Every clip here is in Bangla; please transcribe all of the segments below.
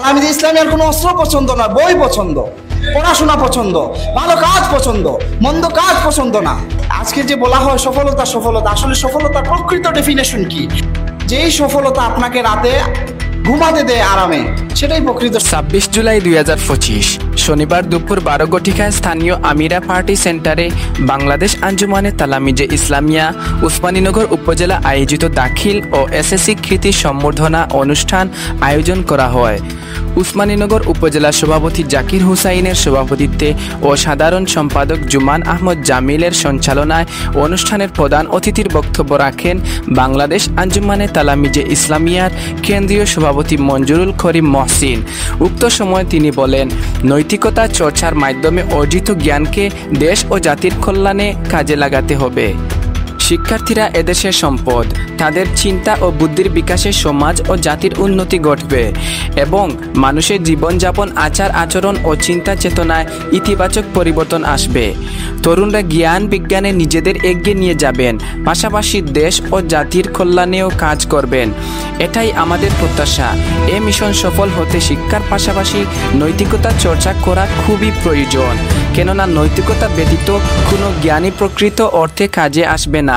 তালামিজে ইসলামিয়ার কোনো অস্ত্র পছন্দ না, বই পছন্দ, পড়াশোনা পছন্দ, ভালো কাজ পছন্দ, মন্দ কাজ পছন্দ না। আজকে যে বলা হয় সফলতা সফলতা, আসলে সফলতার প্রকৃত ডেফিনেশন কি? যেই সফলতা আপনাকে রাতে ঘুমাতে দেয় আরামে, সেটাই প্রকৃত। 26 জুলাই 2025 শনিবার দুপুর 12 ঘটিকায় স্থানীয় আমিরা পার্টি সেন্টারে বাংলাদেশ আঞ্জুমানে তালামিজে ইসলামিয়া উসমানীনগর উপজেলা আয়োজিত দাখিল ও এসএসসি কৃতি সম্বর্ধনা অনুষ্ঠান আয়োজন করা হয়। উসমানীনগর উপজেলা সভাপতি জাকির হুসাইনের সভাপতিত্বে ও সাধারণ সম্পাদক জুমান আহমদ জামিলের সঞ্চালনায় অনুষ্ঠানের প্রধান অতিথির বক্তব্য রাখেন বাংলাদেশ আঞ্জুমানে তালামিজে ইসলামিয়ার কেন্দ্রীয় সভাপতি মঞ্জুরুল করিম মহসিন। উক্ত সময় তিনি বলেন, নৈতিকতা চর্চার মাধ্যমে অর্জিত জ্ঞানকে দেশ ও জাতির কল্যাণে কাজে লাগাতে হবে। শিক্ষার্থীরা এদেশের সম্পদ, তাদের চিন্তা ও বুদ্ধির বিকাশে সমাজ ও জাতির উন্নতি ঘটবে এবং মানুষের জীবনযাপন, আচার আচরণ ও চিন্তা চেতনায় ইতিবাচক পরিবর্তন আসবে। তরুণরা জ্ঞান বিজ্ঞানে নিজেদের এগিয়ে নিয়ে যাবেন, পাশাপাশি দেশ ও জাতির কল্যাণেও কাজ করবেন। এটাই আমাদের প্রত্যাশা। এ মিশন সফল হতে শিক্ষার পাশাপাশি নৈতিকতা চর্চা করা খুবই প্রয়োজন, কেননা নৈতিকতা ব্যতীত কোনো জ্ঞানী প্রকৃত অর্থে কাজে আসবে না।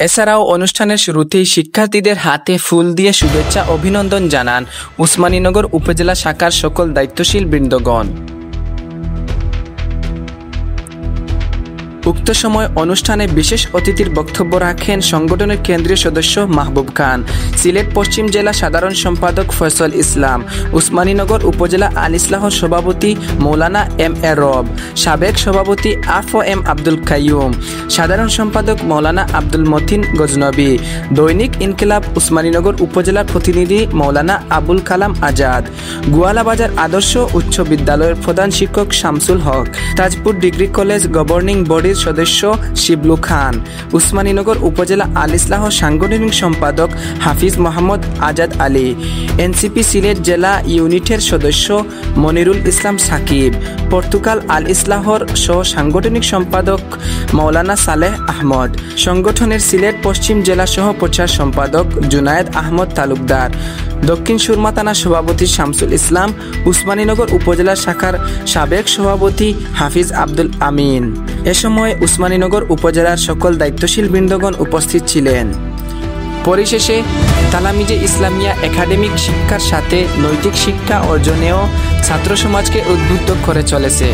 এছাড়াও অনুষ্ঠানের শুরুতেই শিক্ষার্থীদের হাতে ফুল দিয়ে শুভেচ্ছা অভিনন্দন জানান উসমানীনগর উপজেলা শাখার সকল দায়িত্বশীল বৃন্দগণ। উক্ত সময় অনুষ্ঠানে বিশেষ অতিথির বক্তব্য রাখেন সংগঠনের কেন্দ্রীয় সদস্য মাহবুব খান, সিলেট পশ্চিম জেলা সাধারণ সম্পাদক ফয়সল ইসলাম, উসমানীনগর উপজেলা আল ইসলাহর সভাপতি মৌলানা এম এ রব, সাবেক সভাপতি আফ.এম. আব্দুল কাইয়ুম, সাধারণ সম্পাদক মৌলানা আব্দুল মতিন গজনবী, দৈনিক ইনকিলাব উসমানীনগর উপজেলার প্রতিনিধি মৌলানা আবুল কালাম আজাদ, গোয়ালাবাজার আদর্শ উচ্চ বিদ্যালয়ের প্রধান শিক্ষক শামসুল হক, তাজপুর ডিগ্রি কলেজ গভর্নিং বডির সদস্য শিবলু খান, উসমানীনগর উপজেলা আল ইসলাহ সাংগঠনিক সম্পাদক হাফিজ মোহাম্মদ আজাদ আলী, এনসিপি সিলেট জেলা ইউনিটের সদস্য মনিরুল ইসলাম সাকিব, পর্তুগাল আল ইসলাহর সহ সাংগঠনিক সম্পাদক মৌলানা সালেহ আহমদ, সংগঠনের সিলেট পশ্চিম জেলা সহ প্রচার সম্পাদক জুনায়েদ আহমদ তালুকদার, দক্ষিণ সুরমা থানা সভাপতি শামসুল ইসলাম, উসমানীনগর উপজেলা শাখার সাবেক সভাপতি হাফিজ আব্দুল আমিন। এ সময় উসমানীনগর উপজেলার সকল দায়িত্বশীল বৃন্দগণ উপস্থিত ছিলেন। পরিশেষে তালামিজে ইসলামিয়া একাডেমিক শিক্ষার সাথে নৈতিক শিক্ষা অর্জনেও ছাত্র সমাজকে উদ্বুদ্ধ করে চলেছে।